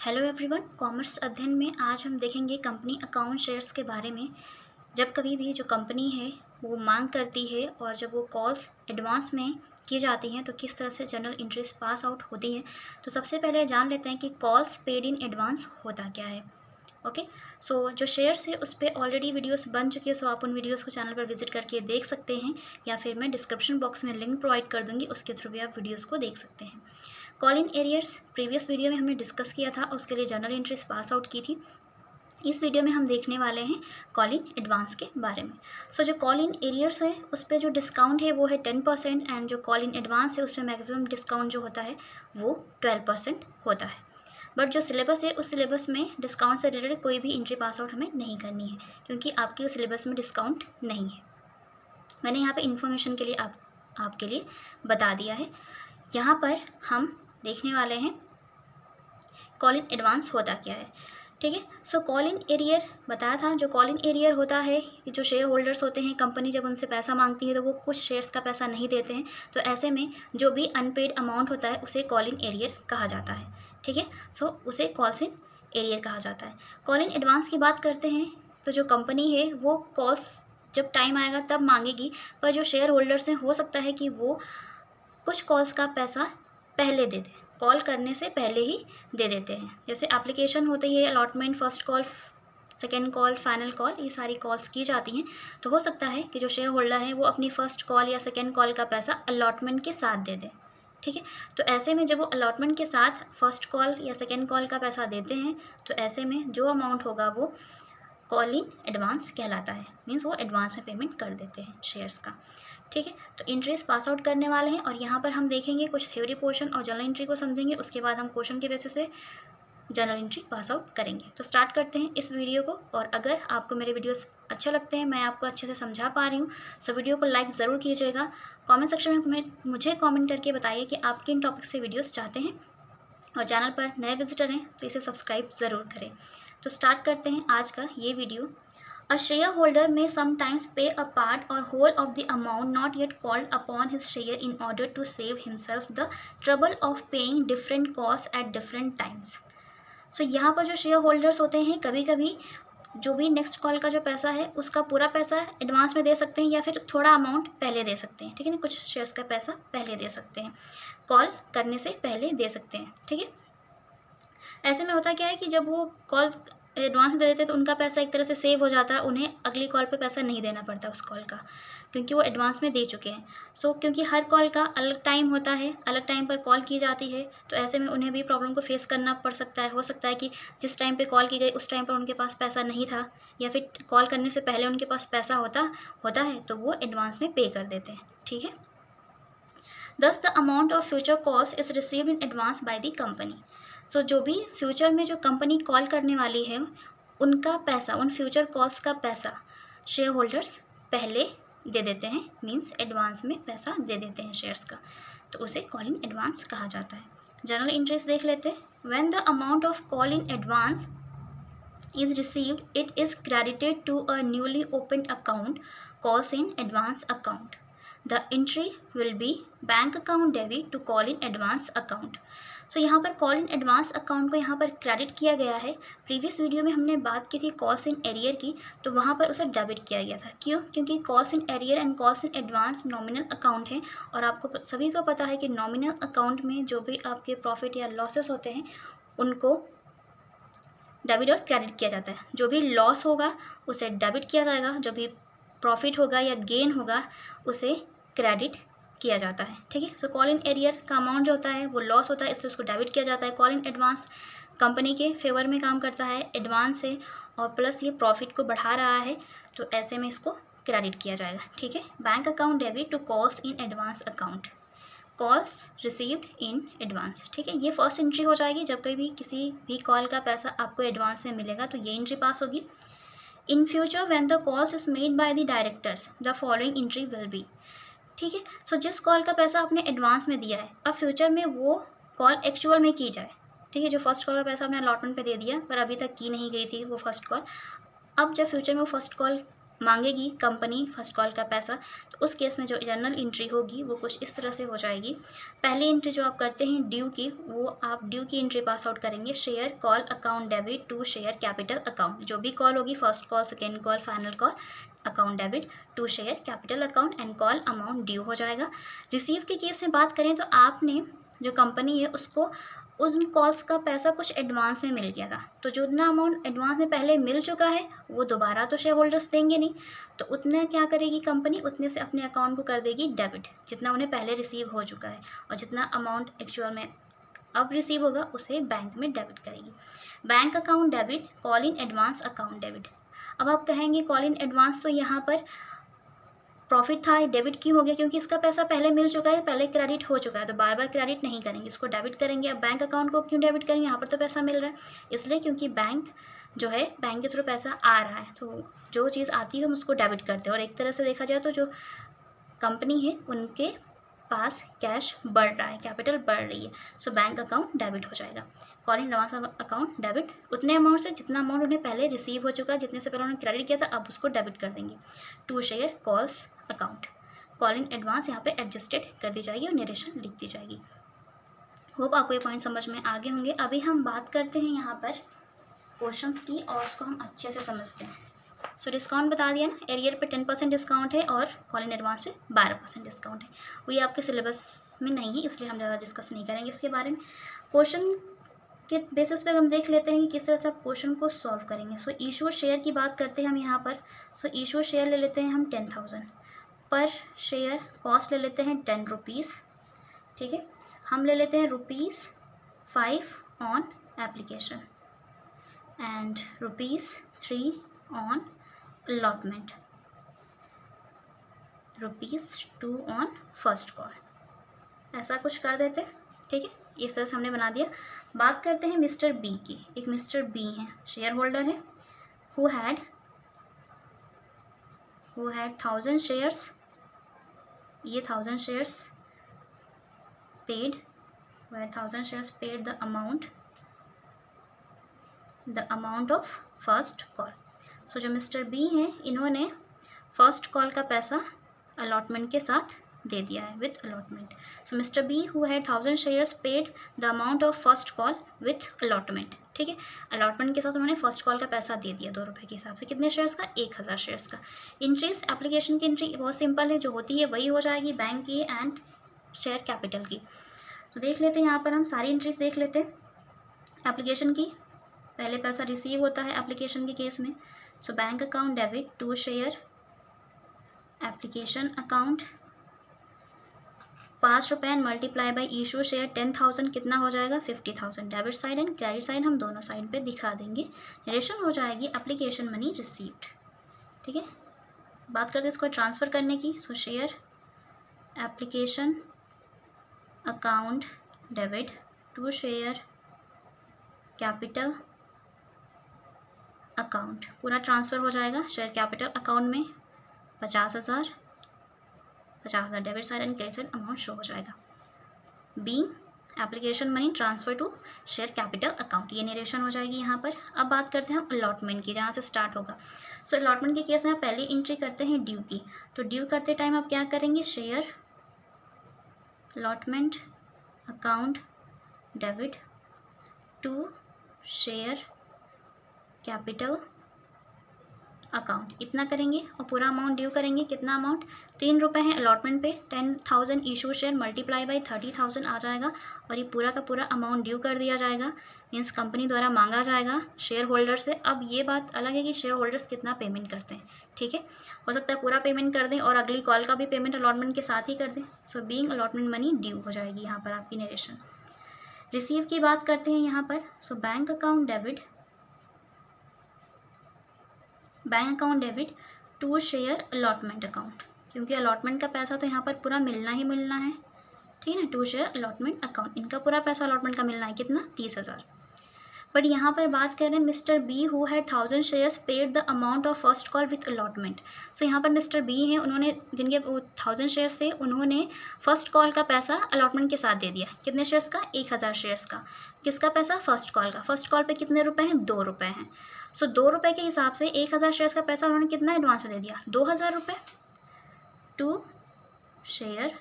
Hello everyone, commerce अध्ययन में आज हम देखेंगे कंपनी अकाउंट शेयर्स के बारे में। जब कभी भी जो कंपनी है वो मांग करती है और जब वो कॉल्स एडवांस में की जाती हैं तो किस तरह से जनरल एंट्रीज पास आउट होती हैं। तो सबसे पहले जान लेते हैं कि कॉल्स पेड इन एडवांस होता क्या है। ओके, सो जो शेयर्स है उस पर ऑलरेडी वीडियोस बन चुकी है, सो आप उन वीडियोस को चैनल पर विजिट करके देख सकते हैं या फिर मैं डिस्क्रिप्शन बॉक्स में लिंक प्रोवाइड कर दूंगी, उसके थ्रू भी आप वीडियोस को देख सकते हैं। Call in arrears previous video में हमने डिस्कस किया था, उसके लिए जनरल एंट्रीज पास आउट की थी। इस वीडियो में हम देखने वाले हैं कॉल इन एडवांस के बारे में। सो जो कॉल इन एरियर्स है उस पर जो डिस्काउंट है वो है 10% एंड जो कॉल इन एडवांस है उस पर मैक्सिमम डिस्काउंट जो होता है वो 12% होता है। बट जो सिलेबस है उस सिलेबस में डिस्काउंट से रिलेटेड कोई भी एंट्री पास आउट हमें नहीं करनी है, क्योंकि आपके उस सिलेबस में डिस्काउंट नहीं है। मैंने यहाँ पे इन्फॉर्मेशन के लिए आपके लिए बता दिया है। यहाँ पर हम देखने वाले हैं कॉल इन एडवांस होता क्या है। ठीक है, सो कॉल इन एरियर बताया था। जो कॉल इन एरियर होता है कि जो शेयर होल्डर्स होते हैं, कंपनी जब उनसे पैसा मांगती है तो वो कुछ शेयर्स का पैसा नहीं देते हैं, तो ऐसे में जो भी अनपेड अमाउंट होता है उसे कॉल इन एरियर कहा जाता है। ठीक है, सो उसे कॉल्स इन एरियर कहा जाता है। कॉल इन एडवांस की बात करते हैं तो जो कंपनी है वो कॉल्स जब टाइम आएगा तब मांगेगी, पर जो शेयर होल्डर्स हैं हो सकता है कि वो कुछ कॉल्स का पैसा पहले दे दें, कॉल करने से पहले ही दे देते हैं। जैसे एप्लीकेशन होती है, allotment, first call, second call, final call, ये सारी कॉल्स की जाती हैं। तो हो सकता है कि जो शेयर होल्डर हैं वो अपनी फ़र्स्ट कॉल या सेकेंड कॉल का पैसा अलॉटमेंट के साथ दे दें। ठीक है, तो ऐसे में जब वो अलॉटमेंट के साथ फर्स्ट कॉल या सेकेंड कॉल का पैसा देते हैं तो ऐसे में जो अमाउंट होगा वो कॉल इन एडवांस कहलाता है। मीन्स वो एडवांस में पेमेंट कर देते हैं शेयर्स का। ठीक है, तो इंटरेस्ट पास आउट करने वाले हैं और यहाँ पर हम देखेंगे कुछ थ्योरी पोर्शन और जनरल एंट्री को समझेंगे, उसके बाद हम क्वेश्चन के बेसिस पे जनरल एंट्री पास आउट करेंगे। तो स्टार्ट करते हैं इस वीडियो को। और अगर आपको मेरे वीडियोस अच्छे लगते हैं, मैं आपको अच्छे से समझा पा रही हूँ, सो वीडियो को लाइक ज़रूर कीजिएगा। कमेंट सेक्शन में मुझे कमेंट करके बताइए कि आप किन टॉपिक्स पे वीडियोस चाहते हैं, और चैनल पर नए विजिटर हैं तो इसे सब्सक्राइब ज़रूर करें। तो स्टार्ट करते हैं आज का ये video. A shareholder may sometimes pay a part or whole of the amount not yet called upon his share in order to save himself the trouble of paying different costs at different times. So यहाँ पर जो share holders होते हैं कभी कभी जो भी next call का जो पैसा है उसका पूरा पैसा एडवांस में दे सकते हैं या फिर थोड़ा अमाउंट पहले दे सकते हैं। ठीक है ना, कुछ शेयर्स का पैसा पहले दे सकते हैं, कॉल करने से पहले दे सकते हैं। ठीक है, ऐसे में होता क्या है कि जब वो कॉल एडवांस दे देते हैं तो उनका पैसा एक तरह से सेव हो जाता है, उन्हें अगली कॉल पे पैसा नहीं देना पड़ता उस कॉल का, क्योंकि वो एडवांस में दे चुके हैं। सो क्योंकि हर कॉल का अलग टाइम होता है, अलग टाइम पर कॉल की जाती है, तो ऐसे में उन्हें भी प्रॉब्लम को फेस करना पड़ सकता है। हो सकता है कि जिस टाइम पे कॉल की गई उस टाइम पर उनके पास पैसा नहीं था, या फिर कॉल करने से पहले उनके पास पैसा होता है तो वो एडवांस में पे कर देते हैं। ठीक है, thus the amount of future calls is received in advance by the company. So जो भी फ्यूचर में जो कंपनी कॉल करने वाली है उनका पैसा, उन फ्यूचर कॉल्स का पैसा शेयर होल्डर्स पहले दे देते हैं, मींस एडवांस में पैसा दे देते हैं शेयर्स का, तो उसे कॉल इन एडवांस कहा जाता है। जनरल इंटरेस्ट देख लेते हैं। When the amount of call in advance is received, it is credited to a newly opened account, calls in advance account. The entry will be bank account debit to call in advance account. सो यहाँ पर call in advance account को यहाँ पर credit किया गया है। Previous video में हमने बात की थी कॉल्स इन एरियर की, तो वहाँ पर उसे डेबिट किया गया था। क्यों? क्योंकि calls in arrear and calls in advance nominal account है, और आपको सभी को पता है कि नॉमिनल अकाउंट में जो भी आपके प्रॉफिट या लॉसेस होते हैं उनको डेबिट और क्रेडिट किया जाता है। जो भी लॉस होगा उसे डेबिट किया जाएगा, जो भी प्रॉफिट होगा या गेन होगा उसे क्रेडिट किया जाता है। ठीक है, सो कॉल इन एरियर का अमाउंट जो होता है वो लॉस होता है, इसलिए उसको डेबिट किया जाता है। कॉल इन एडवांस कंपनी के फेवर में काम करता है, एडवांस है और प्लस ये प्रॉफिट को बढ़ा रहा है, तो ऐसे में इसको क्रेडिट किया जाएगा। ठीक है, bank account debit to calls in advance account, calls received in advance. ठीक है, ये फर्स्ट एंट्री हो जाएगी। जब कभी भी किसी भी कॉल का पैसा आपको एडवांस में मिलेगा तो ये एंट्री पास होगी। In future when the calls is made by the directors the following entry will be. ठीक है, सो जिस कॉल का पैसा आपने एडवांस में दिया है, अब फ्यूचर में वो कॉल एक्चुअल में की जाए। ठीक है, जो फर्स्ट कॉल का पैसा आपने अलॉटमेंट पे दे दिया पर अभी तक की नहीं गई थी वो फर्स्ट कॉल, अब जब फ्यूचर में वो फर्स्ट कॉल मांगेगी कंपनी फर्स्ट कॉल का पैसा, तो उस केस में जो जर्नल एंट्री होगी वो कुछ इस तरह से हो जाएगी। पहली एंट्री जो आप करते हैं ड्यू की, वो आप ड्यू की एंट्री पास आउट करेंगे, share call account debit to share capital account. जो भी कॉल होगी, first call, second call, final call, account debit to share capital account and call amount due हो जाएगा। रिसीव के केस में बात करें तो आपने जो कंपनी है उसको उन कॉल्स का पैसा कुछ एडवांस में मिल गया था, तो जो उतना अमाउंट एडवांस में पहले मिल चुका है वो दोबारा तो शेयर होल्डर्स देंगे नहीं, तो उतना क्या करेगी कंपनी, उतने से अपने अकाउंट को कर देगी डेबिट, जितना उन्हें पहले रिसीव हो चुका है, और जितना अमाउंट एक्चुअल में अब रिसीव होगा उसे बैंक में डेबिट करेगी। Bank account debit, call in advance account debit. अब आप कहेंगे कॉल इन एडवांस तो यहाँ पर प्रॉफिट था, डेबिट क्यों हो गया, क्योंकि इसका पैसा पहले मिल चुका है, पहले क्रेडिट हो चुका है, तो बार बार क्रेडिट नहीं करेंगे, इसको डेबिट करेंगे। अब बैंक अकाउंट को क्यों डेबिट करेंगे, यहाँ पर तो पैसा मिल रहा है, इसलिए क्योंकि बैंक जो है, बैंक के थ्रू पैसा आ रहा है, तो जो चीज़ आती है हम उसको डेबिट करते हैं। और एक तरह से देखा जाए तो जो कंपनी है उनके पास कैश बढ़ रहा है, कैपिटल बढ़ रही है, सो बैंक अकाउंट डेबिट हो जाएगा। Call in advance account debit, उतने अमाउंट से जितना अमाउंट उन्हें पहले रिसीव हो चुका है, जितने से पहले उन्होंने क्रेडिट किया था, अब उसको डेबिट कर देंगे। To share calls account, call in advance यहाँ पे एडजस्टेड कर दी जाएगी और नरेशन लिख दी जाएगी। होप आपको ये पॉइंट समझ में आगे होंगे। अभी हम बात करते हैं यहाँ पर क्वेश्चंस की, और उसको हम अच्छे से समझते हैं। सो डिस्काउंट बता दिया ना, एरियर पे 10% डिस्काउंट है और कॉल इन एडवांस पे 12% डिस्काउंट है। वो ये आपके सिलेबस में नहीं है, इसलिए हम ज़्यादा डिस्कस नहीं करेंगे इसके बारे में। क्वेश्चन के बेसिस पे हम देख लेते हैं कि किस तरह से आप क्वेश्चन को सॉल्व करेंगे। सो इशू शेयर की बात करते हैं हम यहाँ पर। सो इशू शेयर ले लेते हैं हम 10,000 पर शेयर, कॉस्ट ले लेते हैं 10 रुपीज़, ठीक है। हम ले लेते हैं ₹5 on application and ₹3 on allotment, ₹2 on first call, ऐसा कुछ कर देते, ठीक है। इस तरह से हमने बना दिया। बात करते हैं मिस्टर बी की। एक मिस्टर बी है, शेयर होल्डर है, हु हैड 1000 शेयर्स, ये 1000 shares paid, 1000 shares paid the amount of first call. So जो मिस्टर बी हैं इन्होंने फर्स्ट कॉल का पैसा अलॉटमेंट के साथ दे दिया है, with allotment. So mister B who had 1000 shares paid the amount of first call with allotment, ठीक है। अलॉटमेंट के साथ उन्होंने फर्स्ट कॉल का पैसा दे दिया ₹2 के हिसाब से। कितने शेयर्स का, 1000 शेयर्स का। एंट्रीज, एप्लीकेशन की एंट्री बहुत सिंपल है, जो होती है वही हो जाएगी, बैंक की एंड शेयर कैपिटल की। तो देख लेते हैं यहाँ पर हम सारी एंट्रीज देख लेते हैं। एप्लीकेशन की, पहले पैसा रिसीव होता है एप्लीकेशन के केस में। So bank account debit to share application account, ₹5 and multiply by issue share 10,000 कितना हो जाएगा, 50,000। Debit side and credit side हम दोनों साइड पे दिखा देंगे। नरेशन हो जाएगी एप्लीकेशन मनी रिसीव्ड, ठीक है। बात करते हैं इसको ट्रांसफ़र करने की। So share application account debit to share capital account, पूरा ट्रांसफ़र हो जाएगा शेयर कैपिटल अकाउंट में। 50,000 debit side and credit side amount show हो जाएगा। B application money transfer to share capital account, ये नरेशन हो जाएगी यहाँ पर। अब बात करते हैं हम अलॉटमेंट की, जहाँ से स्टार्ट होगा। सो अलॉटमेंट के केस में आप पहली एंट्री करते हैं ड्यू की। तो ड्यू करते टाइम आप क्या करेंगे, share allotment account debit to share capital account, इतना करेंगे और पूरा अमाउंट ड्यू करेंगे। कितना अमाउंट, ₹3 है अलॉटमेंट पे, 10,000 इशू शेयर मल्टीप्लाई बाई 30,000 आ जाएगा, और ये पूरा का पूरा अमाउंट ड्यू कर दिया जाएगा, मीन्स कंपनी द्वारा मांगा जाएगा शेयर होल्डर से। अब ये बात अलग है कि शेयर होल्डर्स कितना पेमेंट करते हैं, ठीक है। हो सकता है पूरा पेमेंट कर दें और अगली कॉल का भी पेमेंट अलॉटमेंट के साथ ही कर दें। So being allotment money due हो जाएगी यहाँ पर आपकी नरेशन। रिसीव की बात करते हैं यहाँ पर। So bank account debit to share allotment account, क्योंकि अलॉटमेंट का पैसा तो यहाँ पर पूरा मिलना ही मिलना है, ठीक है ना। टू शेयर अलॉटमेंट अकाउंट, इनका पूरा पैसा अलॉटमेंट का मिलना है, कितना, 30,000। बट यहाँ पर बात करें mister B who had 1000 shares paid the amount of first call with allotment. So यहाँ पर मिस्टर बी हैं, उन्होंने जिनके 1000 शेयर्स थे उन्होंने फर्स्ट कॉल का पैसा अलॉटमेंट के साथ दे दिया। कितने शेयर्स का? 1000 शेयर्स का। किसका पैसा? फर्स्ट कॉल का। फर्स्ट कॉल पे कितने रुपए हैं? 2 रुपये हैं। सो 2 रुपये के हिसाब से 1000 शेयर्स का पैसा उन्होंने कितना एडवांस में दे दिया? 2000 रुपये टू शेयर,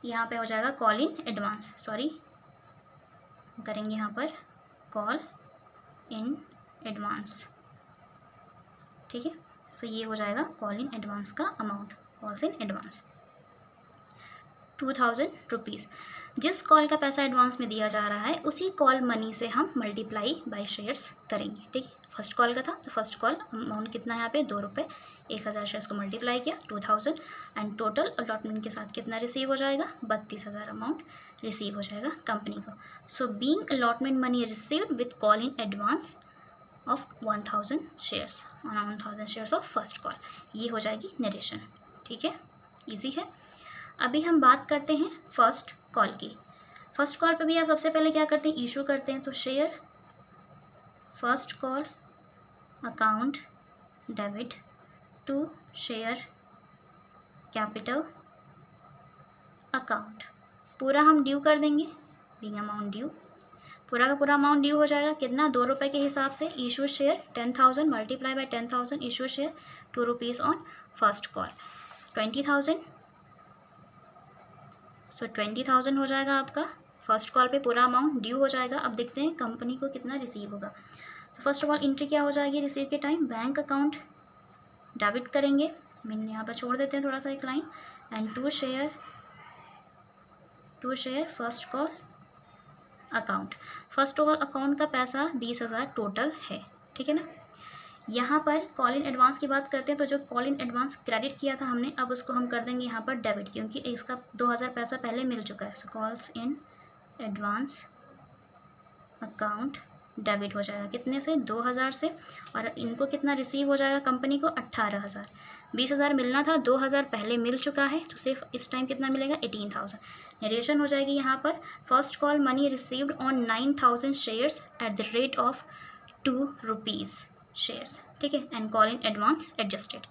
यहाँ पे हो जाएगा कॉल इन एडवांस, सॉरी करेंगे यहाँ पर कॉल इन एडवांस, ठीक है। सो ये हो जाएगा कॉल इन एडवांस का amount, calls in advance 2000 rupees. जिस कॉल का पैसा एडवांस में दिया जा रहा है उसी कॉल मनी से हम मल्टीप्लाई बाय शेयर्स करेंगे, ठीक है। फर्स्ट कॉल का था तो फर्स्ट कॉल अमाउंट कितना है यहाँ पे? 2 रुपये। 1000 शेयर्स को मल्टीप्लाई किया 2000 एंड टोटल अलॉटमेंट के साथ कितना रिसीव हो जाएगा? 32,000 अमाउंट रिसीव हो जाएगा कंपनी को। So being allotment money received with call in advance of 1000 shares on 1000 shares of first call, ये हो जाएगी नरेशन, ठीक है। ईजी है। अभी हम बात करते हैं फर्स्ट कॉल की। फर्स्ट कॉल पे भी आप सबसे पहले क्या करते हैं? इशू करते हैं। तो share first call account debit to share capital account, पूरा हम ड्यू कर देंगे, बीइंग अमाउंट ड्यू, पूरा का पूरा अमाउंट ड्यू हो जाएगा। कितना? 2 रुपये के हिसाब से। Issue share 10,000 multiply by 10,000, issue share 2 rupees on first call 20,000। सो 20,000 हो जाएगा आपका फर्स्ट कॉल पे, पूरा अमाउंट ड्यू हो जाएगा। अब देखते हैं कंपनी को कितना रिसीव होगा। तो फर्स्ट ऑफ ऑल एंट्री क्या हो जाएगी रिसीव के टाइम? बैंक अकाउंट डेबिट करेंगे, मैंने यहाँ पर छोड़ देते हैं थोड़ा सा एक line, and to share first call account. First of all account का पैसा 20,000 टोटल है, ठीक है ना। यहाँ पर कॉल इन एडवांस की बात करते हैं, तो जो कॉल इन एडवांस क्रेडिट किया था हमने, अब उसको हम कर देंगे यहाँ पर डेबिट, क्योंकि इसका 2000 पैसा पहले मिल चुका है। So calls in advance account debit हो जाएगा कितने से? 2000 से, और इनको कितना रिसीव हो जाएगा कंपनी को? 18,000। 20,000 मिलना था, 2000 पहले मिल चुका है, तो सिर्फ इस टाइम कितना मिलेगा? 18,000। नरेशन हो जाएगी यहाँ पर first call money received on 9,000 shares at the rate of 2 rupees shares, ठीक है, and call in advance adjusted.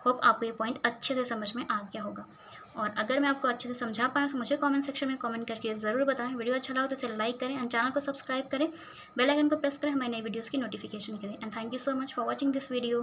Hope आपको ये पॉइंट अच्छे से समझ में आ गया होगा, और अगर मैं आपको अच्छे से समझा पाया तो मुझे कमेंट सेक्शन में कमेंट करके ज़रूर बताएं। वीडियो अच्छा लगा तो इसे लाइक करें एंड चैनल को सब्सक्राइब करें, बेल आइकन को प्रेस करें हमारे नए वीडियोज़ की नोटिफिकेशन के लिए। And thank you so much for watching this video.